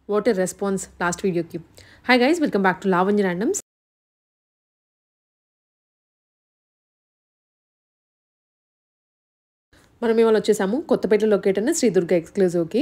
What a response last video ki. Hi guys, welcome back to Lavanya Randoms. మనం ఇవాళ వచ్చేసాము Kothapeta locate అయిన శ్రీ దుర్గా ఎక్స్క్లూజివ్కి.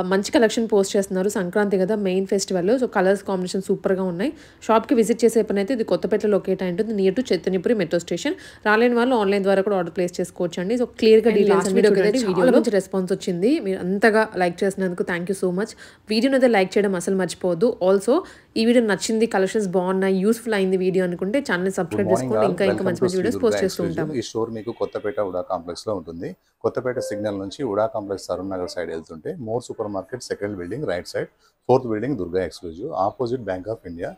మంచి కలెక్షన్ పోస్ట్ చేస్తున్నారు, సంక్రాంతి కదా main festival. So colours combination సూపర్గా ఉన్నాయి. షాప్కి విజిట్ చేసే పని అయితే ఇది కొత్తపేట లొకేట్ అయి ఉంటుంది, near to Chaitanyapuri metro station. రాలేని వాళ్ళు ఆన్లైన్ ద్వారా కూడా ఆర్డర్ ప్లేస్ చేసుకోవచ్చు అండి. సో క్లియర్గా డీటెయిల్స్ వీడియోలో మంచి రెస్పాన్స్ వచ్చింది. మీరు అంతగా లైక్ చేసినందుకు థ్యాంక్ యూ సో మచ్. వీడియోని అయితే లైక్ చేయడం అసలు మర్చిపోవద్దు. ఆల్సో ఈ వీడియో నచ్చింది, కలెక్షన్స్ బాగున్నాయి, యూస్ఫుల్ అయింది వీడియో అనుకుంటే ఛానల్ సబ్స్క్రైబ్ చేసుకోండి. ఇంకా మంచి మంచి వీడియోస్ పోస్ట్ చేస్తూ ఉంటాము. ఈ స్టోర్ మీకు కొత్తపేట ఉడా కాంప్లెక్స్ లో ఉంటుంది. కొత్తపేట సిగ్నల్ నుంచి ఉడా కాంప్లెక్స్ అరుణ్ నగర్ సైడ్ వెళ్తుంటే more super market second building right side, fourth building Durga exclusive, opposite bank of India,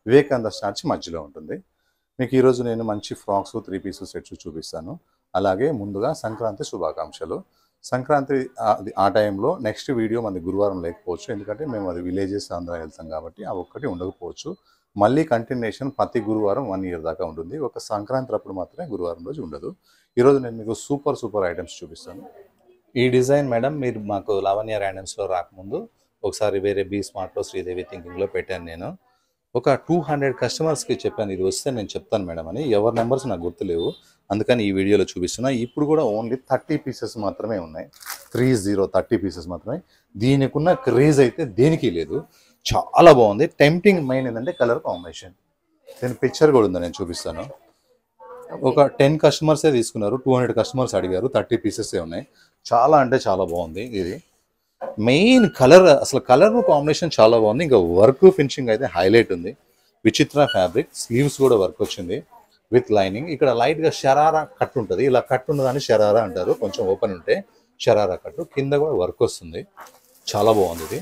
Vivekananda starch మధ్యలో ఉంటుంది. మీకు ఈరోజు నేను మంచి ఫ్రాక్స్ 3 పీసెస్ సెట్స్ చూపిస్తాను. అలాగే ముందుగా సంక్రాంతి శుభాకాంక్షలు. సంక్రాంతి ఆ టైంలో నెక్స్ట్ వీడియో మనది గురువారం లేకపోవచ్చు, ఎందుకంటే మేము అది విలేజెస్ ఆంధ్ర వెళ్తాం కాబట్టి ఆ ఒక్కటి ఉండకపోవచ్చు. మళ్ళీ కంటిన్యూషన్ ప్రతి గురువారం 1 ఇయర్ దాకా ఉంటుంది. ఒక సంక్రాంతి అప్పుడు మాత్రమే గురువారం రోజు ఉండదు. ఈరోజు నేను మీకు సూపర్ ఐటమ్స్ చూపిస్తాను. ఈ డిజైన్ మేడం మీరు మాకు లావణ్య ర్యాండమ్స్లో రాకముందు ఒకసారి వేరే బీ స్మార్ట్లో శ్రీదేవి థింకింగ్లో పెట్టాను. నేను ఒక 200 కస్టమర్స్కి చెప్పాను ఇది వస్తే నేను చెప్తాను మేడం అని. ఎవరి నెంబర్స్ నాకు గుర్తులేవు, అందుకని ఈ వీడియోలో చూపిస్తున్నా. ఇప్పుడు కూడా ఓన్లీ 30 పీసెస్ మాత్రమే ఉన్నాయి. 30 పీసెస్ మాత్రమే. దీనికి ఉన్న క్రేజ్ అయితే దేనికి లేదు. చాలా బాగుంది. టెంప్టింగ్ మెయిన్ ఏంటంటే కలర్ కాంబినేషన్. దీని పిక్చర్ కూడా ఉందా, నేను చూపిస్తాను. ఒక 10 కస్టమర్సే తీసుకున్నారు, 200 కస్టమర్స్ అడిగారు, 30 పీసెసే ఉన్నాయి. చాలా అంటే చాలా బాగుంది. ఇది మెయిన్ కలర్, అసలు కలర్ కాంబినేషన్ చాలా బాగుంది. ఇంకా వర్క్ ఫినిషింగ్ అయితే హైలైట్ ఉంది. విచిత్ర ఫ్యాబ్రిక్, స్లీవ్స్ కూడా వర్క్ వచ్చింది విత్ లైనింగ్. ఇక్కడ లైట్గా షరారా కట్ ఉంటుంది, ఇలా కట్ ఉన్నదాన్ని షరారా అంటారు. కొంచెం ఓపెన్ ఉంటే షరారా కట్టు. కింద కూడా వర్క్ వస్తుంది, చాలా బాగుంది. ఇది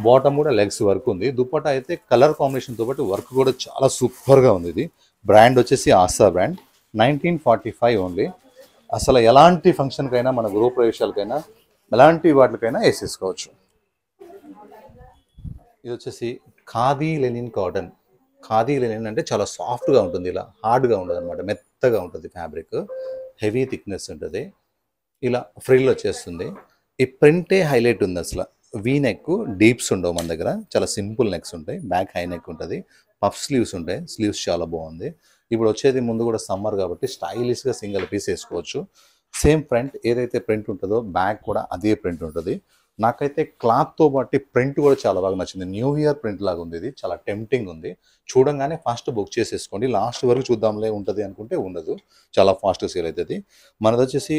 బాటమ్ కూడా లెగ్స్ వర్క్ ఉంది. దుపట్టా అయితే కలర్ కాంబినేషన్తో పాటు వర్క్ కూడా చాలా సూపర్గా ఉంది. ఇది బ్రాండ్ వచ్చేసి ఆస్తా బ్రాండ్, 1945 ఓన్లీ. అసలు ఎలాంటి ఫంక్షన్కైనా, మన గృహప్రవేశాలకైనా, ఎలాంటి వాటికైనా వేసేసుకోవచ్చు. ఇది వచ్చేసి khadi linen cotton. Khadi linen అంటే చాలా సాఫ్ట్గా ఉంటుంది, ఇలా హార్డ్గా ఉండదు అనమాట, మెత్తగా ఉంటుంది ఫ్యాబ్రిక్, హెవీ థిక్నెస్ ఉంటుంది. ఇలా ఫ్రిల్ వచ్చేస్తుంది. ఈ ప్రింటే హైలైట్ ఉంది. అసలు వీ నెక్, డీప్స్ ఉండవు మన దగ్గర, చాలా సింపుల్ నెక్స్ ఉంటాయి. బ్యాక్ హై నెక్ ఉంటుంది, పఫ్ స్లీవ్స్ ఉంటాయి. స్లీవ్స్ చాలా బాగుంది. ఇప్పుడు వచ్చేది ముందు కూడా సమ్మర్ కాబట్టి స్టైలిష్గా సింగిల్ పీస్ వేసుకోవచ్చు. సేమ్ ప్రింట్ ఏదైతే ప్రింట్ ఉంటుందో బ్యాక్ కూడా అదే ప్రింట్ ఉంటుంది. నాకైతే క్లాత్తో బట్టి ప్రింట్ కూడా చాలా బాగా నచ్చింది. న్యూ ఇయర్ ప్రింట్ లాగా ఉంది. ఇది చాలా టెంప్టింగ్ ఉంది. చూడంగానే ఫాస్ట్ బుక్ చేసేసుకోండి. లాస్ట్ వరకు చూద్దాంలే ఉంటుంది అనుకుంటే ఉండదు, చాలా ఫాస్ట్ సేల్ అవుతుంది. మనది వచ్చేసి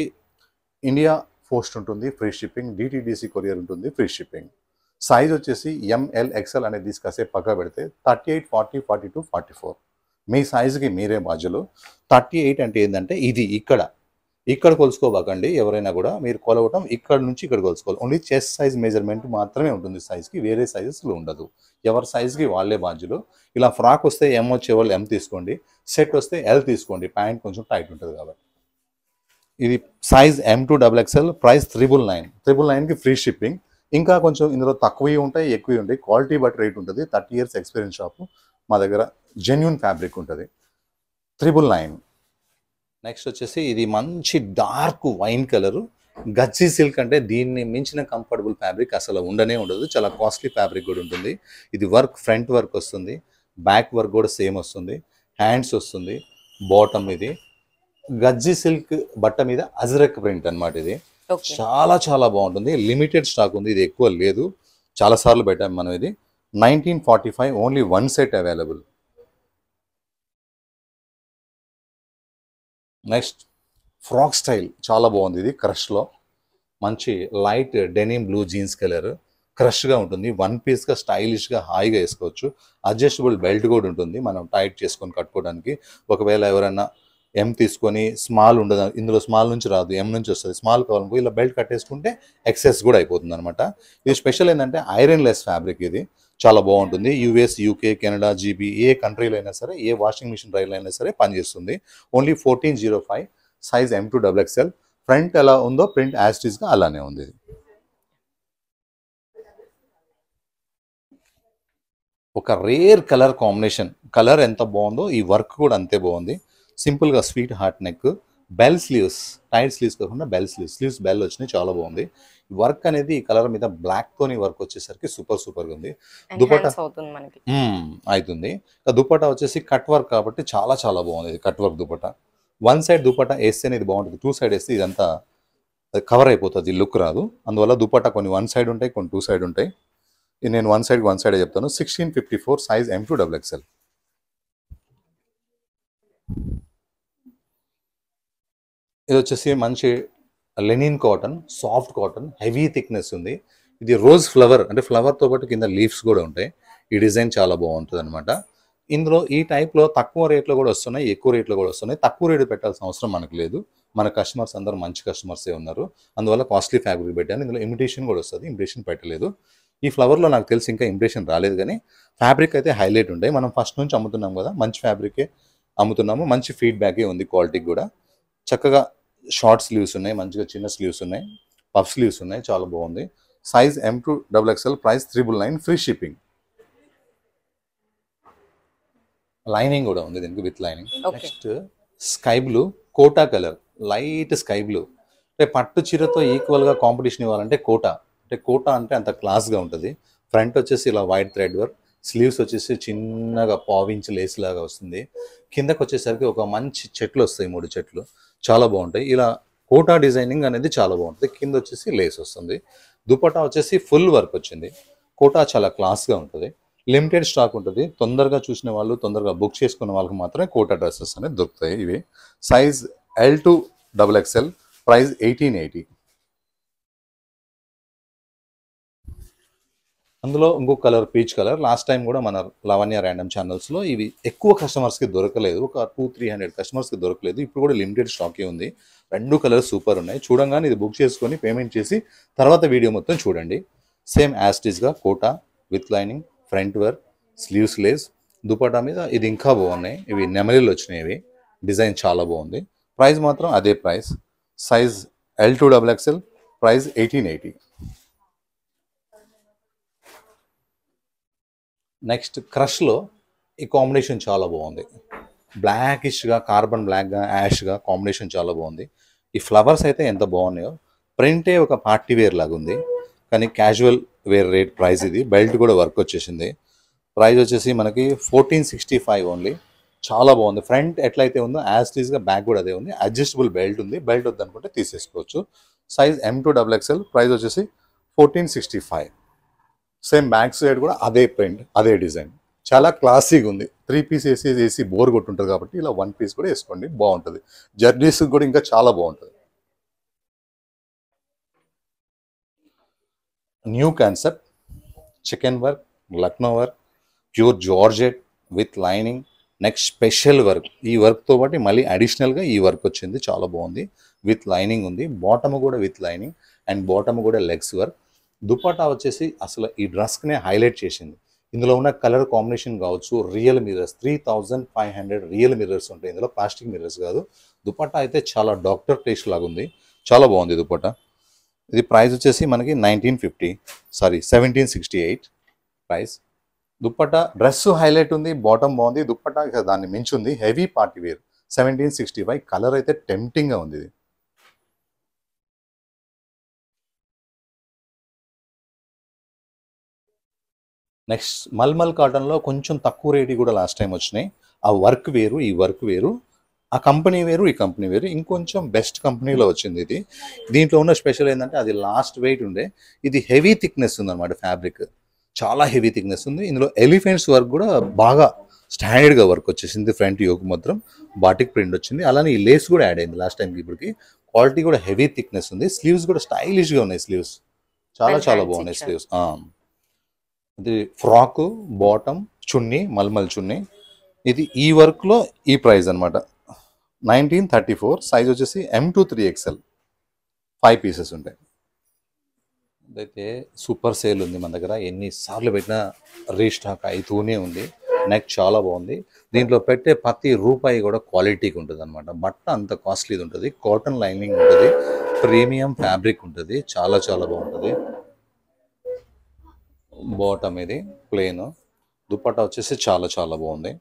ఇండియా పోస్ట్ ఉంటుంది, ఫ్రీ షిప్పింగ్. డిటిడిసి కొరియర్ ఉంటుంది, ఫ్రీ షిప్పింగ్. సైజ్ వచ్చేసి ఎంఎల్ ఎక్స్ఎల్ అనేది తీసుకొస్తే పక్క పెడితే 38, 40, 42, 44 మీ సైజుకి మీరే బాధ్యులు. 38 అంటే ఏంటంటే ఇది ఇక్కడ కొలుసుకోబాకండి. ఎవరైనా కూడా మీరు కొలవటం ఇక్కడ నుంచి ఇక్కడ కొలుసుకోవాలి. ఓన్లీ చెస్ట్ సైజ్ మెజర్మెంట్ మాత్రమే ఉంటుంది సైజ్కి, వేరే సైజెస్లో ఉండదు. ఎవరి సైజ్కి వాళ్ళే బాధ్యులు. ఇలా ఫ్రాక్ వస్తే ఎం వచ్చే వాళ్ళు ఎం తీసుకోండి, సెట్ వస్తే ఎల్ తీసుకోండి. ప్యాంట్ కొంచెం టైట్ ఉంటుంది కాబట్టి. ఇది సైజ్ M2XXL, ప్రైస్ 999కి ఫ్రీ షిప్పింగ్. ఇంకా కొంచెం ఇందులో తక్కువవి ఉంటాయి, ఎక్కువవి ఉంటాయి. క్వాలిటీ బట్టి రేట్ ఉంటుంది. 30 ఇయర్స్ ఎక్స్పీరియన్స్ షాపు. మా దగ్గర జెన్యూన్ ఫ్యాబ్రిక్ ఉంటుంది. 999. నెక్స్ట్ వచ్చేసి ఇది మంచి డార్క్ వైన్ కలరు, గజ్జీ సిల్క్. అంటే దీన్ని మించిన కంఫర్టబుల్ ఫ్యాబ్రిక్ అసలు ఉండనే ఉండదు. చాలా కాస్ట్లీ ఫ్యాబ్రిక్ కూడా ఉంటుంది. ఇది వర్క్ ఫ్రంట్ వర్క్ వస్తుంది, బ్యాక్ వర్క్ కూడా సేమ్ వస్తుంది, హ్యాండ్స్ వస్తుంది, బాటమ్. ఇది గజ్జీ సిల్క్ బట్ట మీద అజ్రక్ ప్రింట్ అనమాట. ఇది చాలా బాగుంటుంది. లిమిటెడ్ స్టాక్ ఉంది, ఇది ఎక్కువ లేదు. చాలా సార్లు పెట్టాము మనం. ఇది 1945 only 1 set available. Next frock style చాలా బాగుంది. ఇది క్రష్లో మంచి light denim blue jeans colour, క్రష్గా ఉంటుంది. 1 పీస్గా స్టైలిష్గా హాయిగా వేసుకోవచ్చు. అడ్జస్టబుల్ బెల్ట్ కూడా ఉంటుంది, మనం టైట్ చేసుకొని కట్టుకోవడానికి. ఒకవేళ ఎవరైనా ఎం తీసుకొని స్మాల్ ఉండదు, ఇందులో స్మాల్ నుంచి రాదు, ఎం నుంచి వస్తుంది. స్మాల్ కావాలనుకో ఇలా బెల్ట్ కట్టేసుకుంటే ఎక్సెస్ కూడా అయిపోతుంది అనమాట. ఇది స్పెషల్ ఏంటంటే ఐరన్ లెస్ ఫ్యాబ్రిక్. ఇది చాలా బాగుంటుంది. యూఎస్, యూకే, కెనడా, జీబీ ఏ కంట్రీలో అయినా సరే, ఏ వాషింగ్ మిషన్ డ్రైలో అయినా సరే పనిచేస్తుంది. Only 1405, size M2XXL. ఫ్రంట్ ఎలా ఉందో ప్రింట్ యాజ్ ఇట్ ఈస్గా అలానే ఉంది. ఒక రేర్ కలర్ కాంబినేషన్. కలర్ ఎంత బాగుందో ఈ వర్క్ కూడా అంతే బాగుంది. సింపుల్గా sweet heart neck, bell sleeves, tight sleeves కాకుండా బెల్ స్లీవ్స్, స్లీవ్స్ బెల్ వచ్చినాయి, చాలా బాగుంది. వర్క్ అనేది ఈ కలర్ మీద బ్లాక్ తోని వర్క్ వచ్చేసరికి సూపర్గా ఉంది. దుపట్టా ఎన్హాన్స్ అవుతుంది మనకి. అవుతుంది. దుపట్టా వచ్చేసి కట్ వర్క్ కాబట్టి చాలా బాగుంది. ఇది cut work dupatta. One side dupatta వేస్తేనే ఇది బాగుంటుంది, టూ సైడ్ వేస్తే ఇదంతా కవర్ అయిపోతుంది, లుక్ రాదు. అందువల్ల దుపట్టా కొన్ని వన్ సైడ్ ఉంటాయి, కొన్ని టూ సైడ్ ఉంటాయి. ఇది నేను వన్ సైడే చెప్తాను. 1654 సైజ్ M2XXL. ఇది వచ్చేసి మంచి linen cotton, soft cotton, heavy thickness ఉంది. ఇది రోజ్ ఫ్లవర్, అంటే ఫ్లవర్తో పాటు కింద లీవ్స్ కూడా ఉంటాయి. ఈ డిజైన్ చాలా బాగుంటుంది అనమాట. ఇందులో ఈ టైప్లో తక్కువ రేట్లో కూడా వస్తున్నాయి, ఎక్కువ రేట్లో కూడా వస్తున్నాయి. తక్కువ రేటు పెట్టాల్సిన అవసరం మనకు లేదు. మన కస్టమర్స్ అందరూ మంచి కస్టమర్సే ఉన్నారు, అందువల్ల కాస్ట్లీ ఫ్యాబ్రిక్ పెట్టాను. ఇందులో ఇమిటేషన్ కూడా వస్తుంది, ఇంప్రెషన్ పెట్టలేదు. ఈ ఫ్లవర్లో నాకు తెలిసి ఇంకా ఇంప్రెషన్ రాలేదు, కానీ ఫ్యాబ్రిక్ అయితే హైలైట్ ఉంటాయి. మనం ఫస్ట్ నుంచి అమ్ముతున్నాం కదా, మంచి ఫ్యాబ్రికే అమ్ముతున్నాము, మంచి ఫీడ్బ్యాకే ఉంది, క్వాలిటీకి కూడా. చక్కగా షార్ట్ స్లీవ్స్ ఉన్నాయి, మంచిగా చిన్న స్లీవ్స్ ఉన్నాయి, పఫ్ స్లీవ్స్ ఉన్నాయి, చాలా బాగుంది. Size M2XXL, price 999, free shipping. Lining కూడా ఉంది దీనికి, with lining. Next sky blue Kota colour, light sky blue. అంటే పట్టు చీరతో ఈక్వల్గా కాంపిటీషన్ ఇవ్వాలంటే కోటా, అంటే అంత క్లాస్గా ఉంటుంది. ఫ్రంట్ వచ్చేసి ఇలా వైట్ థ్రెడ్ వర్క్, స్లీవ్స్ వచ్చేసి చిన్నగా పావించి లేస్ లాగా వస్తుంది. కిందకు వచ్చేసరికి ఒక మంచి చెట్లు వస్తాయి, 3 చెట్లు, చాలా బాగుంటాయి. ఇలా కోటా డిజైనింగ్ అనేది చాలా బాగుంటుంది. కింద వచ్చేసి లేస్ వస్తుంది. దుపట్టా వచ్చేసి ఫుల్ వర్క్ వచ్చింది. కోటా చాలా క్లాస్గా ఉంటుంది. లిమిటెడ్ స్టాక్ ఉంటుంది. తొందరగా చూసిన వాళ్ళు, తొందరగా బుక్ చేసుకున్న వాళ్ళకి మాత్రమే కోటా డ్రెస్సెస్ అనేది దొరుకుతాయి. ఇవి సైజ్ L2XXL, ప్రైస్ 1880. అందులో ఇంకో colour peach colour. Last time కూడా మన లవణ్య ర్యాండమ్ ఛానల్స్లో ఇవి ఎక్కువ కస్టమర్స్కి దొరకలేదు, ఒక 200-300 కస్టమర్స్కి దొరకలేదు. ఇప్పుడు కూడా లిమిటెడ్ స్టాకే ఉంది. 2 కలర్స్ సూపర్ ఉన్నాయి. చూడంగానే ఇది బుక్ చేసుకొని పేమెంట్ చేసి తర్వాత వీడియో మొత్తం చూడండి. సేమ్ యాస్టీస్గా కోటా with lining, front work, sleeves lace. Dupatta మీద ఇది ఇంకా బాగున్నాయి, ఇవి నెమలీలు వచ్చినాయి. డిజైన్ చాలా బాగుంది. ప్రైస్ మాత్రం అదే price. Size L2XXL, price 1880. Next క్రష్లో ఈ కాంబినేషన్ చాలా బాగుంది. బ్లాకిష్గా, కార్బన్ బ్లాక్గా, యాష్గా కాంబినేషన్ చాలా బాగుంది. ఈ ఫ్లవర్స్ అయితే ఎంత బాగున్నాయో. ప్రింటే ఒక పార్టీ వేర్ లాగా ఉంది, కానీ క్యాజువల్ వేర్ రేట్ ప్రైస్ ఇది. బెల్ట్ కూడా వర్క్ వచ్చేసింది. ప్రైస్ వచ్చేసి మనకి 1465 ఓన్లీ. చాలా బాగుంది. ఫ్రంట్ ఎట్లయితే ఉందో యాస్టీస్గా బ్యాక్ కూడా అదే ఉంది. అడ్జస్టబుల్ బెల్ట్ ఉంది. బెల్ట్ వద్దనుకుంటే తీసేసుకోవచ్చు. సైజ్ M2XXL, ప్రైస్ వచ్చేసి 1465. సేమ్ బ్యాక్ సైడ్ కూడా అదే ప్రింట్, అదే డిజైన్, చాలా క్లాసీగా ఉంది. 3 పీస్ వేసి బోర్ కొట్టుంటుంది కాబట్టి ఇలా 1 పీస్ కూడా వేసుకోండి, బాగుంటుంది. జర్నీస్ కూడా ఇంకా చాలా బాగుంటుంది. New concept, chicken work, Lucknow work, pure georgette with lining. Next special work, ఈ వర్క్తో పాటు మళ్ళీ అడిషనల్గా ఈ వర్క్ వచ్చింది, చాలా బాగుంది. విత్ లైనింగ్ ఉంది, బాటమ్ కూడా విత్ లైనింగ్, అండ్ బాటమ్ కూడా లెగ్స్ వర్క్. దుపట్టా వచ్చేసి అసలు ఈ డ్రెస్నే హైలైట్ చేసింది. ఇందులో ఉన్న కలర్ కాంబినేషన్ కావచ్చు, రియల్ మిర్రర్స్, 3500 రియల్ మిర్రర్స్ ఉంటాయి ఇందులో, ప్లాస్టిక్ మిర్రర్స్ కాదు. దుపట్టా అయితే చాలా డాక్టర్ టేస్ట్ లాగా ఉంది, చాలా బాగుంది దుపట్టా. ఇది ప్రైస్ వచ్చేసి మనకి 1768 ప్రైస్. దుపట్టా డ్రెస్ హైలైట్ ఉంది, బాటమ్ బాగుంది, దుపట్టా దాన్ని మించుంది. Heavy party wear, 1765. కలర్ అయితే టెంప్టింగ్గా ఉంది ఇది. నెక్స్ట్ మల్మల్ కాటన్లో కొంచెం తక్కువ రేటు కూడా లాస్ట్ టైం వచ్చినాయి. ఆ వర్క్ వేరు, ఈ వర్క్ వేరు, ఆ కంపెనీ వేరు, ఈ కంపెనీ వేరు. ఇంకొంచెం బెస్ట్ కంపెనీలో వచ్చింది ఇది. దీంట్లో ఉన్న స్పెషల్ ఏంటంటే అది లాస్ట్ వెయిట్ ఉండే, ఇది హెవీ థిక్నెస్ ఉందన్నమాట. ఫ్యాబ్రిక్ చాలా హెవీ థిక్నెస్ ఉంది. ఇందులో ఎలిఫెంట్స్ వర్క్ కూడా బాగా స్టాండర్డ్గా వర్క్ వచ్చేసింది. ఫ్రంట్ యోక్ మాత్రం బాటిక్ ప్రింట్ వచ్చింది. అలానే ఈ లేస్ కూడా యాడ్ అయింది లాస్ట్ టైంకి ఇప్పటికి. క్వాలిటీ కూడా హెవీ థిక్నెస్ ఉంది. స్లీవ్స్ కూడా స్టైలిష్గా ఉన్నాయి. స్లీవ్స్ చాలా బాగున్నాయి స్లీవ్స్. ఇది ఫ్రాక్, బాటమ్, చున్నీ, మల్మల్ చున్నీ. ఇది ఈ వర్క్లో ఈ ప్రైస్ అనమాట, 1934. సైజ్ వచ్చేసి M2XXL, 5 పీసెస్ ఉంటాయి. ఇదైతే సూపర్ సేల్ ఉంది మన దగ్గర, ఎన్నిసార్లు పెట్టినా రీస్టాక్ అవుతూనే ఉంది. నెక్ చాలా బాగుంది. దీంట్లో పెట్టే ప్రతి రూపాయి కూడా క్వాలిటీకి ఉంటుంది అనమాట. బట్ట అంత కాస్ట్లీది ఉంటుంది, కాటన్ లైనింగ్ ఉంటుంది, ప్రీమియం ఫ్యాబ్రిక్ ఉంటుంది, చాలా బాగుంటుంది. బాటమ్ ఇది ప్లెయిన్, దుపట్టా వచ్చేసి చాలా బాగుంది.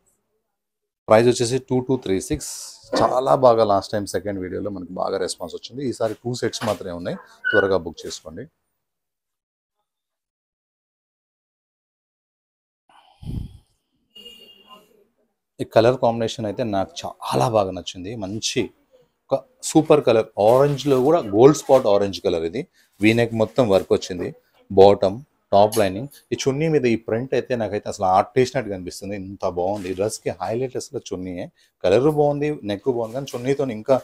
ప్రైస్ వచ్చేసి 2236. చాలా బాగా లాస్ట్ టైం సెకండ్ వీడియోలో మనకు బాగా రెస్పాన్స్ వచ్చింది. ఈసారి 2 సెట్స్ మాత్రమే ఉన్నాయి, త్వరగా బుక్ చేసుకోండి. ఈ కలర్ కాంబినేషన్ అయితే నాకు చాలా బాగా నచ్చింది. మంచి ఒక సూపర్ కలర్, ఆరెంజ్లో కూడా గోల్డ్ స్పాట్ ఆరెంజ్ కలర్. ఇది వీనెక్ మొత్తం వర్క్ వచ్చింది, బాటమ్ టాప్ లైనింగ్. ఈ చున్నీ మీద ఈ ప్రింట్ అయితే నాకైతే అసలు ఆర్ట్ వేసినట్టు కనిపిస్తుంది. ఇంత బాగుంది. డ్రెస్కి హైలైట్ అసలు చున్నీయే. కలర్ బాగుంది, నెక్ బాగుంది, కానీ చున్నీతో ఇంకా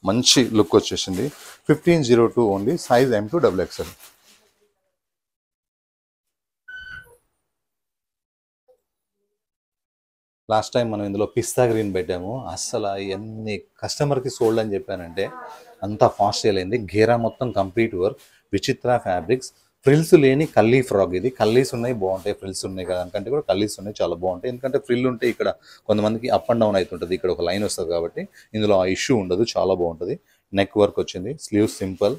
మంచి లుక్ వచ్చేసింది. 1502 only, size M2 XXL. Last time మనం ఇందులో పిస్తా గ్రీన్ పెట్టాము. అస్సలు ఎన్ని కస్టమర్కి సోల్డ్ అని చెప్పానంటే అంత ఫాస్ట్ సేల్ అయింది. గేరా మొత్తం కంప్లీట్ వర్క్, విచిత్ర ఫ్యాబ్రిక్స్, ఫ్రిల్స్ లేని కల్లీ ఫ్రాక్. ఇది కల్లీస్ ఉన్నాయి బాగుంటాయి, ఫ్రిల్స్ ఉన్నాయి కదా అనుకంటే కూడా కల్లీస్ ఉన్నాయి చాలా బాగుంటాయి. ఎందుకంటే ఫ్రిల్ ఉంటే ఇక్కడ కొంతమందికి అప్ అండ్ డౌన్ అవుతుంటుంది, ఇక్కడ ఒక లైన్ వస్తుంది కాబట్టి ఇందులో ఆ ఇష్యూ ఉండదు, చాలా బాగుంటుంది. నెక్ వర్క్ వచ్చింది, స్లీవ్స్ సింపుల్,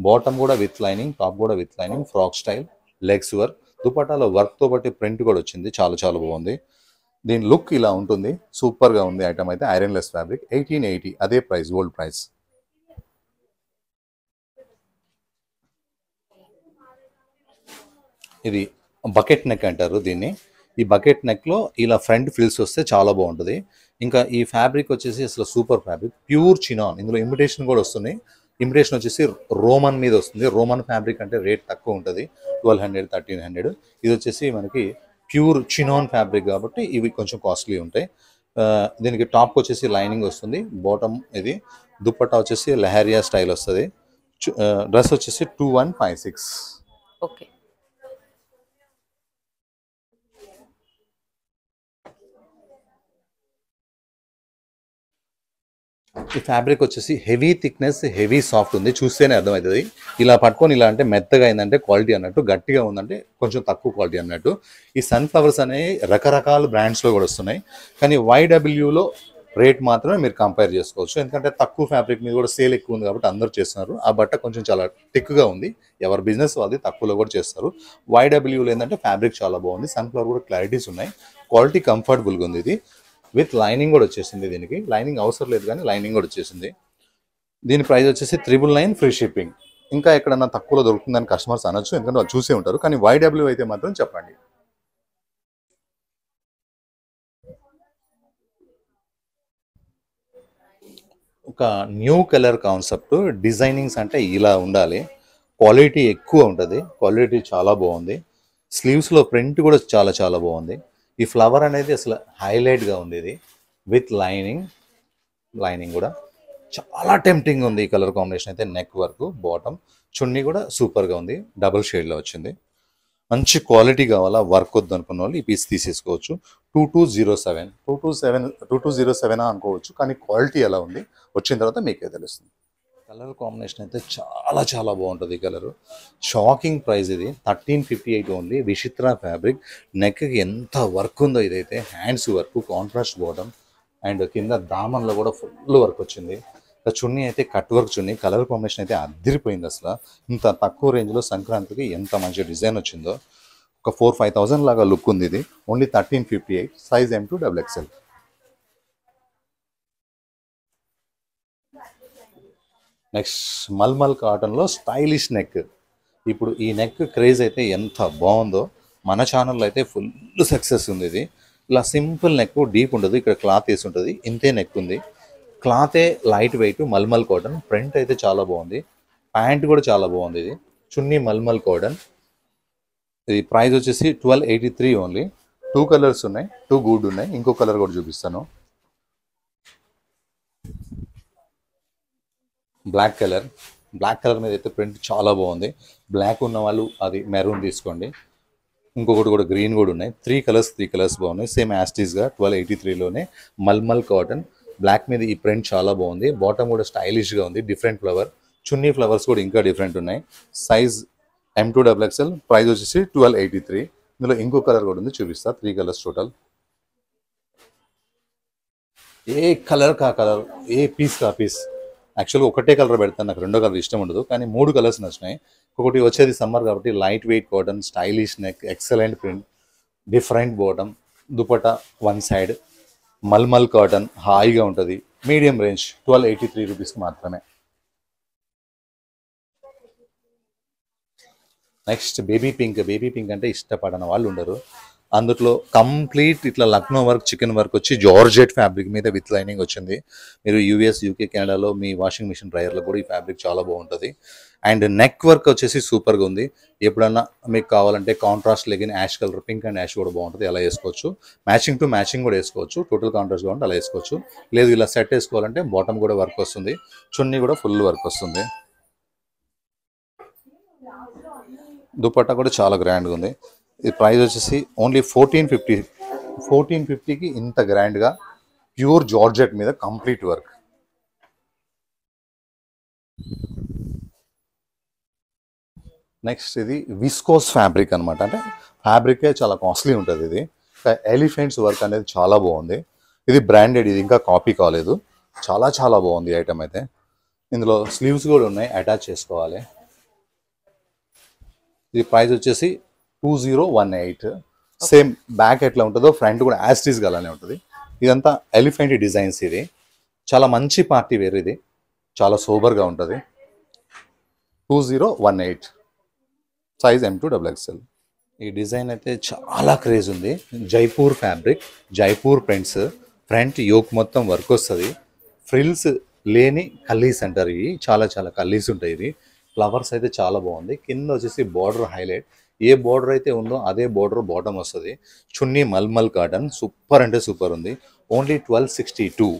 బాటమ్ కూడా విత్ లైనింగ్, టాప్ కూడా with lining, frock style, legs work, దుపట్టాలో వర్క్తో బట్టి ప్రింట్ కూడా వచ్చింది, చాలా చాలా బాగుంది. దీని లుక్ ఇలా ఉంటుంది, సూపర్గా ఉంది. ఐటమ్ అయితే ఐరన్లెస్ ఫ్యాబ్రిక్, 1880 అదే ప్రైస్, గోల్డ్ ప్రైస్. ఇది బకెట్ నెక్ అంటారు దీన్ని. ఈ బకెట్ నెక్లో ఇలా ఫ్రంట్ ఫ్రిల్స్ వస్తే చాలా బాగుంటుంది. ఇంకా ఈ ఫ్యాబ్రిక్ వచ్చేసి అసలు సూపర్ ఫ్యాబ్రిక్, ప్యూర్ చినాన్. ఇందులో ఇమిటేషన్ కూడా వస్తున్నాయి. ఇమిటేషన్ వచ్చేసి రోమన్ మీద వస్తుంది. రోమన్ ఫ్యాబ్రిక్ అంటే రేట్ తక్కువ ఉంటుంది, 1200 1300. ఇది వచ్చేసి మనకి ప్యూర్ చినాన్ ఫ్యాబ్రిక్ కాబట్టి ఇవి కొంచెం కాస్ట్లీ ఉంటాయి. దీనికి టాప్ వచ్చేసి లైనింగ్ వస్తుంది, బాటమ్ ఇది, దుప్పట్టా వచ్చేసి లెహరియా స్టైల్ వస్తుంది. డ్రెస్ వచ్చేసి 2156. ఓకే. ఈ ఫ్యాబ్రిక్ వచ్చేసి హెవీ థిక్నెస్, హెవీ సాఫ్ట్ ఉంది, చూస్తేనే అర్థమవుతుంది. ఇలా పట్టుకొని ఇలా అంటే మెత్తగా అయిందంటే క్వాలిటీ అన్నట్టు, గట్టిగా ఉందంటే కొంచెం తక్కువ క్వాలిటీ అన్నట్టు. ఈ సన్ఫ్లవర్స్ అనేవి రకరకాల బ్రాండ్స్లో కూడా వస్తున్నాయి, కానీ YWలో రేట్ మాత్రమే మీరు కంపేర్ చేసుకోవచ్చు. ఎందుకంటే తక్కువ ఫ్యాబ్రిక్ మీద కూడా సేల్ ఎక్కువ ఉంది కాబట్టి అందరూ చేస్తున్నారు. ఆ బట్ట కొంచెం చాలా థిక్గా ఉంది, ఎవరి బిజినెస్ వాళ్ళది తక్కువలో కూడా చేస్తారు. YWలో ఏంటంటే ఫ్యాబ్రిక్ చాలా బాగుంది, సన్ఫ్లవర్ కూడా క్లారిటీస్ ఉన్నాయి, క్వాలిటీ కంఫర్టబుల్గా ఉంది. ఇది విత్ లైనింగ్ కూడా వచ్చేసింది. దీనికి లైనింగ్ అవసరం లేదు కానీ లైనింగ్ కూడా వచ్చేసింది. దీని ప్రైస్ వచ్చేసి 999 ఫ్రీ షిప్పింగ్. ఇంకా ఎక్కడన్నా తక్కువలో దొరుకుతుందని కస్టమర్స్ అనొచ్చు, ఎందుకంటే వాళ్ళు చూసే ఉంటారు. కానీ YW అయితే మాత్రం చెప్పండి. ఒక న్యూ కలర్ కాన్సెప్ట్, డిజైనింగ్స్ అంటే ఇలా ఉండాలి, క్వాలిటీ ఎక్కువ ఉంటుంది, క్వాలిటీ చాలా బాగుంది. స్లీవ్స్లో ప్రింట్ కూడా చాలా చాలా బాగుంది. ఈ ఫ్లవర్ అనేది అసలు హైలైట్గా ఉంది. ఇది విత్ లైనింగ్ కూడా చాలా టెంప్టింగ్ ఉంది. ఈ కలర్ కాంబినేషన్ అయితే నెక్ వర్క్, బాటమ్, చున్నీ కూడా సూపర్గా ఉంది, డబుల్ షేడ్లో వచ్చింది. మంచి క్వాలిటీ కావాలా, వర్క్ వద్దు అనుకున్న వాళ్ళు ఈ పీస్ తీసేసుకోవచ్చు. 2207 అనుకోవచ్చు, కానీ క్వాలిటీ ఎలా ఉంది వచ్చిన తర్వాత మీకే తెలుస్తుంది. కలర్ కాంబినేషన్ అయితే చాలా చాలా బాగుంటుంది. ఈ కలరు షాకింగ్ ప్రైస్. ఇది 1358 ఓన్లీ, విచిత్ర ఫ్యాబ్రిక్. నెక్కి ఎంత వర్క్ ఉందో ఇదైతే, hands work, contrast bottom, and కింద దామన్లో కూడా ఫుల్ వర్క్ వచ్చింది. చున్నీ అయితే కట్ వర్క్ చున్నీ. కలర్ కాంబినేషన్ అయితే అదిరిపోయింది అసలు. ఇంత తక్కువ రేంజ్లో సంక్రాంతికి ఎంత మంచి డిజైన్ వచ్చిందో. ఒక 4-5,000 లాగా లుక్ ఉంది. ఇది only 1358, size M2 XXL. Next mulmul కాటన్లో స్టైలిష్ నెక్. ఇప్పుడు ఈ నెక్ క్రేజ్ అయితే ఎంత బాగుందో, మన ఛానల్లో అయితే ఫుల్ సక్సెస్ ఉంది. ఇది ఇలా సింపుల్ నెక్, డీప్ ఉండదు, ఇక్కడ క్లాత్ వేసి ఉంటుంది, ఇంతే నెక్ ఉంది. క్లాతే light weight, mulmul cotton. Print అయితే చాలా బాగుంది, ప్యాంట్ కూడా చాలా బాగుంది. ఇది చున్నీ మల్మల్ కాటన్. ఇది ప్రైస్ వచ్చేసి 1283 ఓన్లీ. 2 కలర్స్ ఉన్నాయి, 2 గుడ్ ఉన్నాయి. ఇంకో కలర్ కూడా చూపిస్తాను, బ్లాక్ కలర్. బ్లాక్ కలర్ మీద అయితే ప్రింట్ చాలా బాగుంది. బ్లాక్ ఉన్న వాళ్ళు అది మెరూన్ తీసుకోండి. ఇంకొకటి కూడా గ్రీన్ కూడా ఉన్నాయి. 3 కలర్స్ బాగున్నాయి, సేమ్ యాస్టీస్గా 1283లోనే. మల్మల్ కాటన్, బ్లాక్ మీద ఈ ప్రింట్ చాలా బాగుంది. బాటమ్ కూడా స్టైలిష్గా ఉంది, డిఫరెంట్ ఫ్లవర్. చున్నీ ఫ్లవర్స్ కూడా ఇంకా డిఫరెంట్ ఉన్నాయి. Size M2 XXL. ప్రైస్ వచ్చేసి 1283. ఇందులో ఇంకో కలర్ కూడా ఉంది, చూపిస్తా. 3 కలర్స్ టోటల్. ఏ కలర్ కా కలర్, ఏ పీస్ కా పీస్. యాక్చువల్గా ఒకటే కలర్ పెడతాను, నాకు రెండో కలర్ ఇష్టం ఉండదు, కానీ 3 కలర్స్ నచ్చినాయి. ఒకటి వచ్చేది సమ్మర్ కాబట్టి light weight cotton, stylish neck, excellent print, different bottom, dupatta 1 side, mulmul cotton హాయిగా ఉంటుంది. మీడియం రేంజ్ 1283 రూపీస్కి మాత్రమే. Next baby pink. Baby pink అంటే ఇష్టపడని వాళ్ళు ఉండరు. అందులో కంప్లీట్ ఇట్లా లక్నో వర్క్, చికెన్ వర్క్ వచ్చి జార్జెట్ ఫ్యాబ్రిక్ మీద విత్ లైనింగ్ వచ్చింది. మీరు యూఎస్, యూకే, కెనడాలో మీ వాషింగ్ మిషన్ డ్రైయర్లో కూడా ఈ ఫ్యాబ్రిక్ చాలా బాగుంటుంది. అండ్ నెక్ వర్క్ వచ్చేసి సూపర్గా ఉంది. ఎప్పుడన్నా మీకు కావాలంటే contrast legging ash colour, pink and ash కూడా బాగుంటుంది, అలా వేసుకోవచ్చు. మ్యాచింగ్ టు మ్యాచింగ్ కూడా వేసుకోవచ్చు. టోటల్ కాంట్రాస్ట్ కావాలంటే అలా వేసుకోవచ్చు. లేదు ఇలా సెట్ వేసుకోవాలంటే బాటమ్ కూడా వర్క్ వస్తుంది, చున్నీ కూడా ఫుల్ వర్క్ వస్తుంది. దుపట్టా కూడా చాలా గ్రాండ్గా ఉంది. ఇది ప్రైస్ వచ్చేసి ఓన్లీ 1450. 1450కి ఇంత గ్రాండ్గా ప్యూర్ జార్జెట్ మీద కంప్లీట్ వర్క్. నెక్స్ట్ ఇది విస్కోస్ ఫ్యాబ్రిక్ అనమాట. అంటే ఫ్యాబ్రికే చాలా కాస్ట్లీ ఉంటుంది. ఇది ఎలిఫెంట్స్ వర్క్ అనేది చాలా బాగుంది. ఇది బ్రాండెడ్, ఇది ఇంకా కాపీ కాలేదు. చాలా చాలా బాగుంది ఐటమ్ అయితే. ఇందులో స్లీవ్స్ కూడా ఉన్నాయి, అటాచ్ చేసుకోవాలి. ఇది ప్రైస్ వచ్చేసి 2018. సేమ్ బ్యాక్ ఎట్లా ఉంటుందో ఫ్రంట్ కూడా యాస్టీస్గా అలానే ఉంటుంది. ఇదంతా ఎలిఫెంట్ డిజైన్స్. ఇది చాలా మంచి పార్టీ వేర్. ఇది చాలా సోబర్గా ఉంటుంది. 2018 సైజ్ M2XXL. ఈ డిజైన్ అయితే చాలా క్రేజ్ ఉంది. Jaipur fabric, Jaipur prints, front yoke మొత్తం వర్క్ వస్తుంది. ఫ్రిల్స్ లేని కల్లీస్ అంటారు. ఇవి చాలా చాలా కల్లీస్ ఉంటాయి. ఇవి ఫ్లవర్స్ అయితే చాలా బాగుంది. కింద వచ్చేసి బార్డర్ హైలైట్. ఏ బార్డర్ అయితే ఉందో అదే బార్డర్ బాటమ్ వస్తుంది. చున్నీ మల్మల్ కాటన్, సూపర్ అంటే సూపర్ ఉంది. ఓన్లీ 1262.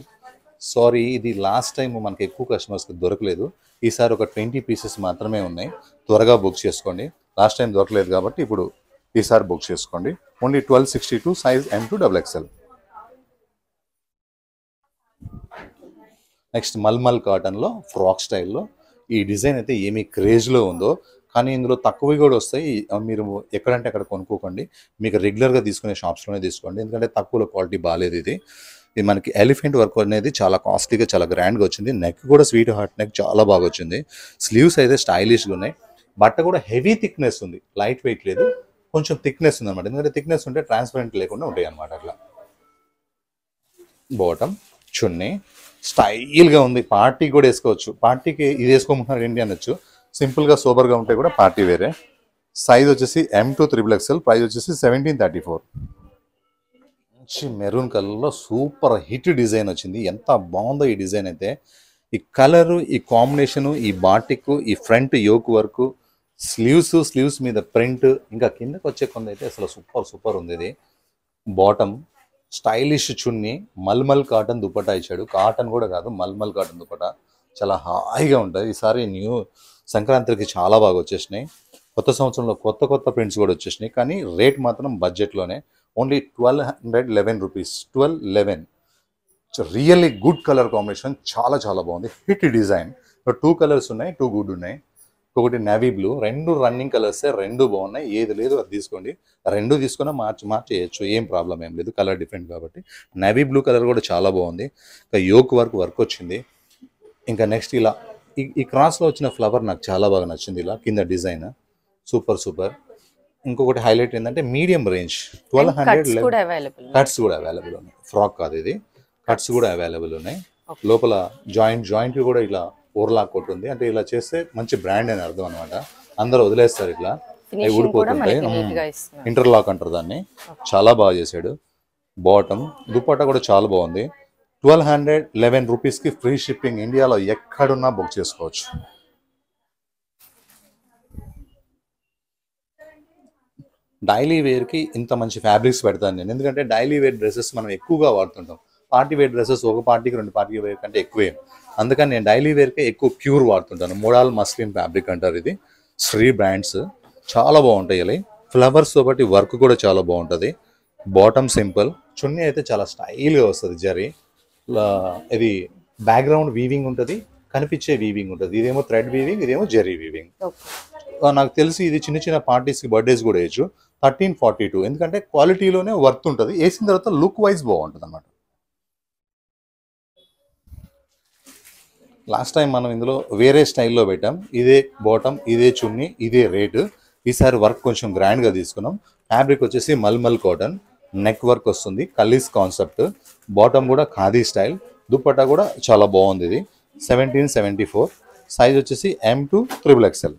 సారీ, ఇది లాస్ట్ టైం మనకి ఎక్కువ కస్టమర్స్కి దొరకలేదు. ఈసారి ఒక 20 పీసెస్ మాత్రమే ఉన్నాయి. త్వరగా బుక్ చేసుకోండి. లాస్ట్ టైం దొరకలేదు కాబట్టి ఇప్పుడు ఈసారి బుక్ చేసుకోండి. Only 1262, size M2XXL. Next mulmul కాటన్లో ఫ్రాక్ స్టైల్లో ఈ డిజైన్ అయితే ఏమి క్రేజ్లో ఉందో, కానీ ఇందులో తక్కువ కూడా వస్తాయి. మీరు ఎక్కడంటే అక్కడ కొనుక్కోకండి, మీకు రెగ్యులర్గా తీసుకునే షాప్స్లోనే తీసుకోండి. ఎందుకంటే తక్కువలో క్వాలిటీ బాగాలేదు. ఇది మనకి ఎలిఫెంట్ వర్క్ అనేది చాలా కాస్ట్లీగా, చాలా గ్రాండ్గా వచ్చింది. నెక్ కూడా స్వీట్ హార్ట్ నెక్ చాలా బాగా వచ్చింది. స్లీవ్స్ అయితే స్టైలిష్గా ఉన్నాయి. బట్ట కూడా హెవీ థిక్నెస్ ఉంది, లైట్ వెయిట్ లేదు, కొంచెం థిక్నెస్ ఉంది అనమాట. ఎందుకంటే థిక్నెస్ ఉంటే ట్రాన్స్పరెంట్ లేకుండా ఉంటాయి అనమాట. అట్లా బాటమ్, చున్నీ స్టైల్గా ఉంది. పార్టీ కూడా వేసుకోవచ్చు. పార్టీకి ఇది వేసుకోమన్నారు ఏంటి అనొచ్చు. సింపుల్గా సోబర్గా ఉంటే కూడా పార్టీ వేరే. సైజ్ వచ్చేసి M2XXL. ప్రైస్ వచ్చేసి 1734. మంచి మెరూన్ కలర్లో సూపర్ హిట్ డిజైన్ వచ్చింది. ఎంత బాగుందో ఈ డిజైన్ అయితే. ఈ కలరు, ఈ కాంబినేషను, ఈ బాటిక్, ఈ ఫ్రంట్ యోక్ వర్క్, స్లీవ్స్ మీద ప్రింట్, ఇంకా కిందకి వచ్చే కొంత అయితే అసలు సూపర్ ఉంది. ఇది బాటమ్ స్టైలిష్ చున్నీ, మల్మల్ కాటన్ దుపట్టా ఇచ్చాడు. కాటన్ కూడా కాదు, మల్మల్ కాటన్ దుపట్టా చాలా హాయిగా ఉంటుంది. ఈసారి న్యూ సంక్రాంతికి చాలా బాగా వచ్చేసినాయి. కొత్త సంవత్సరంలో కొత్త ప్రింట్స్ కూడా వచ్చేసినాయి. కానీ రేట్ మాత్రం బడ్జెట్లోనే. Only 1211 rupees. 1211. Really good colour combination, చాలా చాలా బాగుంది. Hit design. 2 కలర్స్ ఉన్నాయి, 2 గుడ్ ఉన్నాయి. ఒకటి నేవీ బ్లూ. 2 రన్నింగ్ కలర్సే, 2 బాగున్నాయి. ఏది లేదు అది తీసుకోండి. 2 తీసుకున్నా మార్చేయచ్చు, ఏం ప్రాబ్లం ఏం లేదు. కలర్ డిఫరెంట్ కాబట్టి. నేవీ బ్లూ కలర్ కూడా చాలా బాగుంది. ఇంకా యోక్ వర్క్ వచ్చింది. ఇంకా నెక్స్ట్ ఇలా ఈ క్రాస్లో వచ్చిన ఫ్లవర్ నాకు చాలా బాగా నచ్చింది. ఇలా కింద డిజైన్ సూపర్. ఇంకొకటి హైలైట్ ఏంటంటే మీడియం రేంజ్ 1200. కట్స్ కూడా అవైలబుల్ ఉన్నాయి. ఫ్రాక్ కాదు ఇది, కట్స్ కూడా అవైలబుల్ ఉన్నాయి. లోపల జాయింట్ కూడా ఇలా ఓవర్లాక్ కొట్టు ఉంది. అంటే ఇలా చేస్తే మంచి బ్రాండ్ అని అర్థం అనమాట. అందరూ వదిలేస్తారు ఇట్లా, అవి ఊడిపోతుంటాయి. ఇంటర్లాక్ అంటారు దాన్ని. చాలా బాగా చేశాడు. బాటమ్, దుపట్టా కూడా చాలా బాగుంది. 1211 రూపీస్కి ఫ్రీ షిప్పింగ్. ఇండియాలో ఎక్కడున్నా బుక్ చేసుకోవచ్చు. డైలీ వేర్కి ఇంత మంచి ఫ్యాబ్రిక్స్ పెడతాను నేను. ఎందుకంటే డైలీ వేర్ డ్రెస్సెస్ మనం ఎక్కువగా వాడుతుంటాం. పార్టీ వేర్ డ్రెస్సెస్ ఒక పార్టీకి 2 పార్టీ వేర్ కంటే ఎక్కువే. అందుకని నేను డైలీ వేర్కే ఎక్కువ ప్యూర్ వాడుతుంటాను. మోడల్ మస్లిన్ ఫ్యాబ్రిక్ అంటారు. ఇది శ్రీ బ్రాండ్స్. చాలా బాగుంటాయి. ఫ్లవర్స్తో బట్టి వర్క్ కూడా చాలా బాగుంటుంది. బాటమ్ సింపుల్, చున్నీ అయితే చాలా స్టైల్గా వస్తుంది. జరీ ఇది బ్యాక్గ్రౌండ్ వీవింగ్ ఉంటుంది, కనిపించే వీవింగ్ ఉంటుంది. ఇదేమో థ్రెడ్ వీవింగ్, ఇదేమో జరీ వీవింగ్. నాకు తెలిసి ఇది చిన్న పార్టీస్కి, బర్త్డేస్ కూడా వేయచ్చు. 1342. ఎందుకంటే క్వాలిటీలోనే వర్త్ ఉంటుంది. వేసిన తర్వాత లుక్ వైజ్ బాగుంటుంది అన్నమాట. లాస్ట్ టైం మనం ఇందులో వేరే స్టైల్లో పెట్టాం. ఇదే బాటమ్, ఇదే చున్నీ, ఇదే రేటు. ఈసారి వర్క్ కొంచెం గ్రాండ్గా తీసుకున్నాం. ఫ్యాబ్రిక్ వచ్చేసి మల్మల్ కాటన్. నెక్ వర్క్ వస్తుంది, కల్లీస్ కాన్సెప్ట్, బాటమ్ కూడా ఖాదీ స్టైల్, దుపట్టా కూడా చాలా బాగుంది. ఇది 1774, సైజ్ వచ్చేసి M2XXL.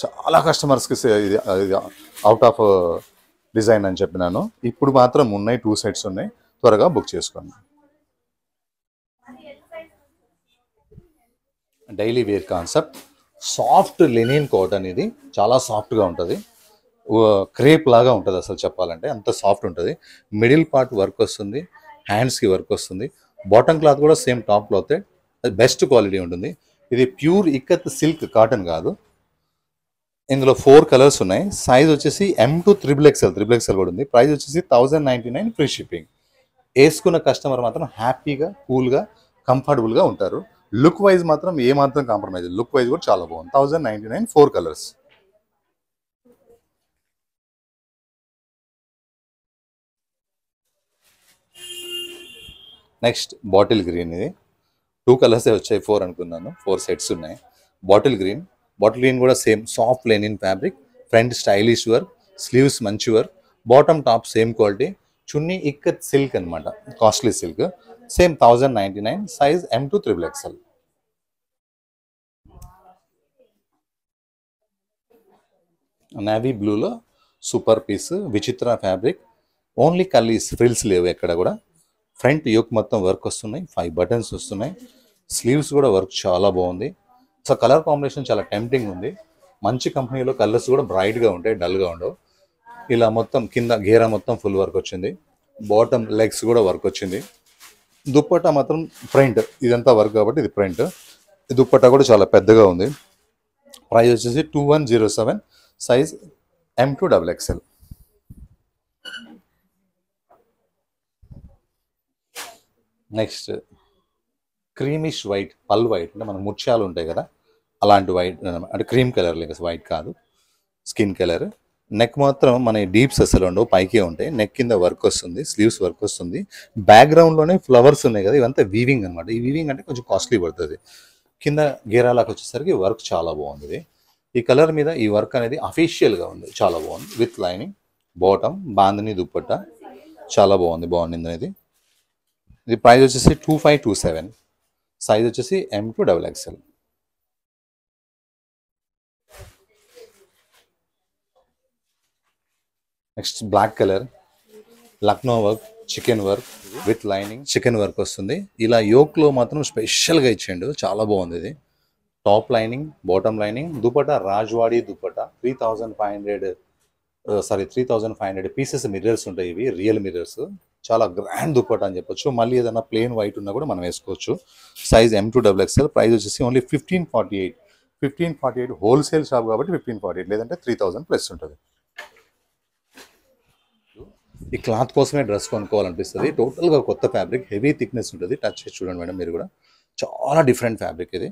చాలా కస్టమర్స్కి ఇది అవుట్ ఆఫ్ డిజైన్ అని చెప్పినాను. ఇప్పుడు మాత్రం ఉన్నాయి, 2 సెట్స్ ఉన్నాయి, త్వరగా బుక్ చేసుకోండి. Daily wear concept, soft linen cotton, ఇది చాలా సాఫ్ట్గా ఉంటుంది, క్రేప్ లాగా ఉంటుంది అసలు చెప్పాలంటే, అంత సాఫ్ట్ ఉంటుంది. మిడిల్ పార్ట్ వర్క్ వస్తుంది, హ్యాండ్స్కి వర్క్ వస్తుంది, బాటమ్ క్లాత్ కూడా సేమ్ టాప్ క్లాత్, అది బెస్ట్ క్వాలిటీ ఉంటుంది. ఇది ప్యూర్ ఇక్కత్ సిల్క్ కాటన్ కాదు. ఇందులో 4 కలర్స్ ఉన్నాయి. సైజ్ వచ్చేసి M2XXL కూడా ఉంది. ప్రైస్ వచ్చేసి 1099, ఫ్రీ షిప్పింగ్. వేసుకున్న కస్టమర్ మాత్రం హ్యాపీగా, కూల్గా, కంఫర్టబుల్గా ఉంటారు. లుక్ వైజ్ మాత్రం ఏమాత్రం కాంప్రమైజ్, లుక్ వైజ్ కూడా చాలా బాగుంది. 1099, 4 కలర్స్. నెక్స్ట్ బాటిల్ గ్రీన్, ఇది 2 కలర్సే వచ్చాయి, 4 అనుకున్నాను, 4 సెట్స్ ఉన్నాయి. బాటిల్ గ్రీన్ కూడా same soft linen fabric, front stylish work, sleeves మంచి work, bottom top same quality, chunni ikat silk అనమాట, costly silk, same 1099, size M2XXL. Navy బ్లూలో super piece, vichitra fabric, only కల్లీస్, ఫ్రిల్స్ లేవు ఎక్కడ కూడా. ఫ్రంట్ యోక్ మొత్తం వర్క్ వస్తున్నాయి, 5 బటన్స్ వస్తున్నాయి, స్లీవ్స్ కూడా వర్క్ చాలా బాగుంది. సో కలర్ కాంబినేషన్ చాలా టెంప్టింగ్ ఉంది. మంచి కంపెనీలో కలర్స్ కూడా బ్రైట్గా ఉంటాయి, డల్గా ఉండవు. ఇలా మొత్తం కింద గేరా మొత్తం ఫుల్ వర్క్ వచ్చింది, బాటమ్ లెగ్స్ కూడా వర్క్ వచ్చింది. దుప్పట్టా మాత్రం ప్రింట్, ఇదంతా వర్క్ కాబట్టి ఇది ప్రింట్. దుప్పట్టా కూడా చాలా పెద్దగా ఉంది. ప్రైస్ వచ్చేసి 2107, size M2XXL. Next creamish white, పల్ వైట్, అంటే మన ముత్యాలు ఉంటాయి కదా అలాంటి వైట్, అంటే క్రీమ్ కలర్ లేక వైట్ కాదు, స్కిన్ కలర్. నెక్ మాత్రం మన డీప్స్ అసలు ఉండవు, పైకే ఉంటాయి. నెక్ కింద వర్క్ వస్తుంది, స్లీవ్స్ వర్క్ వస్తుంది, బ్యాక్గ్రౌండ్లోనే ఫ్లవర్స్ ఉన్నాయి కదా, ఇవంతా వీవింగ్ అనమాట. ఈ వీవింగ్ అంటే కొంచెం కాస్ట్లీ పడుతుంది. కింద గేరాలకు వచ్చేసరికి వర్క్ చాలా బాగుంది. ఈ కలర్ మీద ఈ వర్క్ అనేది అఫీషియల్గా ఉంది, చాలా బాగుంది. With lining, bottom, bandhani dupatta, చాలా బాగుంది అనేది. ఇది ప్రైస్ వచ్చేసి 2527, సైజ్ వచ్చేసి M2XXL. Next black colour, Lucknow work, chikan work with lining, chikan work వస్తుంది. ఇలా యోక్లో మాత్రం స్పెషల్గా ఇచ్చిండు, చాలా బాగుంది. ఇది top lining, bottom lining, dupatta Rajwadi dupatta, 3500 pieces mirrors ఉంటాయి. ఇవి రియల్ మిర్రర్స్, చాలా గ్రాండ్ దుపట్టా అని చెప్పొచ్చు. మళ్ళీ ఏదైనా ప్లెయిన్ వైట్ ఉన్నా కూడా మనం వేసుకోవచ్చు. Size M2XXL. ప్రైస్ వచ్చేసి ఓన్లీ 1548 హోల్సేల్ షాప్ కాబట్టి 1548, లేదంటే 3000 ప్లస్ ఉంటుంది. ఈ క్లాత్ కోసమే డ్రెస్ కొనుక్కోవాలనిపిస్తుంది. టోటల్గా కొత్త ఫ్యాబ్రిక్, హెవీ థిక్నెస్ ఉంటుంది. టచ్ చేసి చూడండి మేడం మీరు కూడా, చాలా డిఫరెంట్ ఫ్యాబ్రిక్ ఇది.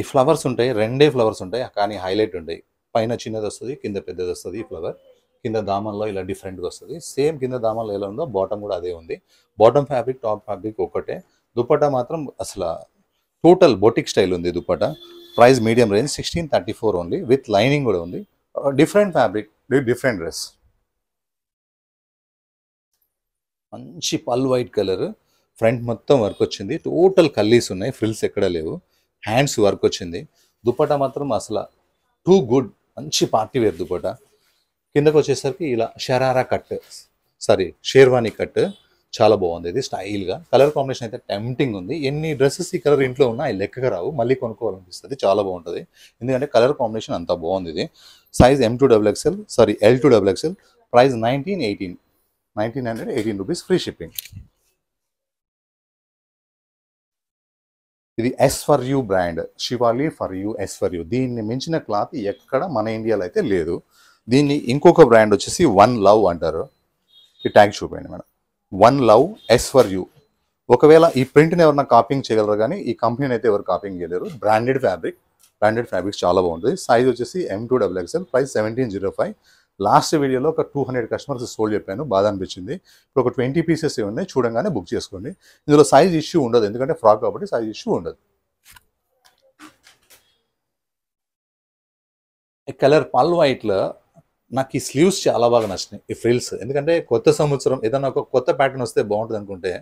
ఈ ఫ్లవర్స్ ఉంటాయి, 2 ఫ్లవర్స్ ఉంటాయి, కానీ హైలైట్ ఉంటాయి. పైన చిన్నది వస్తుంది, కింద పెద్దది వస్తుంది. ఈ ఫ్లవర్ కింద దామన్లో ఇలా డిఫరెంట్గా వస్తుంది. సేమ్ కింద దామన్లో ఎలా ఉందో బాటమ్ కూడా అదే ఉంది. బాటమ్ ఫ్యాబ్రిక్, టాప్ ఫ్యాబ్రిక్ ఒకటే. దుపట్టా మాత్రం అసలు టోటల్ బొటిక్ స్టైల్ ఉంది dupatta. Price medium range 1634 only, with lining కూడా ఉంది. Different fabric, different dress. మంచి పల్ వైట్ కలర్, ఫ్రంట్ మొత్తం వర్క్ వచ్చింది, టోటల్ కల్లీస్ ఉన్నాయి, ఫ్రిల్స్ ఎక్కడ లేవు, హ్యాండ్స్ వర్క్ వచ్చింది. దుపట్టా మాత్రం అసలు టూ గుడ్, మంచి పార్టీ వేర్ దుపట్టా. కిందకు వచ్చేసరికి ఇలా షేర్వానీ కట్, చాలా బాగుంది. ఇది స్టైల్గా, కలర్ కాంబినేషన్ అయితే టెంప్టింగ్ ఉంది. ఎన్ని డ్రెస్సెస్ ఈ కలర్ ఇంట్లో ఉన్నా అవి లెక్కగా రావు, మళ్ళీ కొనుక్కోవాలనిపిస్తుంది. చాలా బాగుంటుంది ఎందుకంటే కలర్ కాంబినేషన్ అంతా బాగుంది. ఇది size L2XXL. Price 1918 rupees, free shipping. ఇది S4U brand, Shivali for you, S4U. దీన్ని మించిన క్లాత్ ఎక్కడ మన ఇండియాలో అయితే లేదు. దీన్ని ఇంకొక బ్రాండ్ వచ్చేసి వన్ లవ్ అంటారు. ఈ ట్యాగ్ చూపండి మేడం, వన్ లవ్ S4U. ఒకవేళ ఈ ప్రింట్ని ఎవరైనా కాపింగ్ చేయగలరు, కానీ ఈ కంపెనీని అయితే ఎవరు కాపింగ్ చేయలేరు. బ్రాండెడ్ ఫ్యాబ్రిక్స్ చాలా బాగుంటుంది. సైజ్ వచ్చేసి M2XXL. ప్రైస్ 1705. లాస్ట్ వీడియోలో ఒక 200 కస్టమర్స్ సోల్డ్ చెప్పాను, బాధ అనిపించింది. ఇప్పుడు ఒక 20 పీసెస్ ఉన్నాయి, చూడంగానే బుక్ చేసుకోండి. ఇందులో సైజ్ ఇష్యూ ఉండదు, ఎందుకంటే ఫ్రాక్ కాబట్టి సైజ్ ఇష్యూ ఉండదు. కలర్ పల్ వైట్లో నాకు ఈ స్లీవ్స్ చాలా బాగా నచ్చినాయి, ఈ ఫ్రిల్స్. ఎందుకంటే కొత్త సంవత్సరం ఏదైనా ఒక కొత్త ప్యాటర్న్ వస్తే బాగుంటుంది అనుకుంటే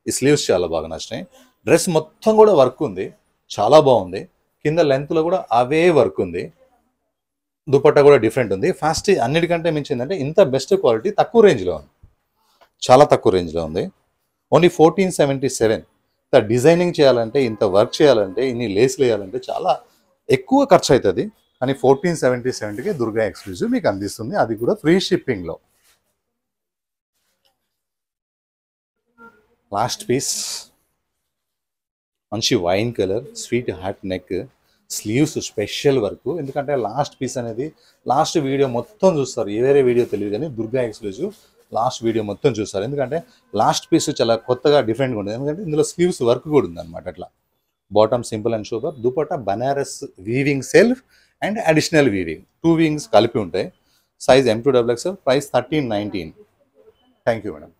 ఈ స్లీవ్స్ చాలా బాగా నచ్చినాయి. డ్రెస్ మొత్తం కూడా వర్క్ ఉంది, చాలా బాగుంది. కింద లెంత్లో కూడా అవే వర్క్ ఉంది. దుపట్టా కూడా డిఫరెంట్ ఉంది. ఫాస్ట్ అన్నిటికంటే మించి ఏంటంటే ఇంత బెస్ట్ క్వాలిటీ తక్కువ రేంజ్లో ఉంది, చాలా తక్కువ రేంజ్లో ఉంది. ఓన్లీ 1477. ఇంత డిజైనింగ్ చేయాలంటే, ఇంత వర్క్ చేయాలంటే, ఇన్ని లేస్లు వేయాలంటే చాలా ఎక్కువ ఖర్చు అవుతుంది. కానీ 1477కి దుర్గా ఎక్స్క్లూజివ్ మీకు అందిస్తుంది, అది కూడా ఫ్రీ షిప్పింగ్లో. లాస్ట్ పీస్ మంచి wine colour, sweet heart neck, sleeves special work. ఎందుకంటే లాస్ట్ పీస్ అనేది లాస్ట్ వీడియో మొత్తం చూస్తారు, ఏ వేరే వీడియో తెలియదు కానీ దుర్గా ఎక్స్క్లూజివ్ లాస్ట్ వీడియో మొత్తం చూస్తారు. ఎందుకంటే లాస్ట్ పీస్ చాలా కొత్తగా డిఫరెంట్గా ఉంటుంది. ఎందుకంటే ఇందులో స్లీవ్స్ వర్క్ కూడా ఉందన్నమాట. అట్లా bottom simple and super, dupatta Banaras weaving self and additional weaving, 2 wings కలిపి ఉంటాయి. Size M2XXL, price 1319. Thank you madam.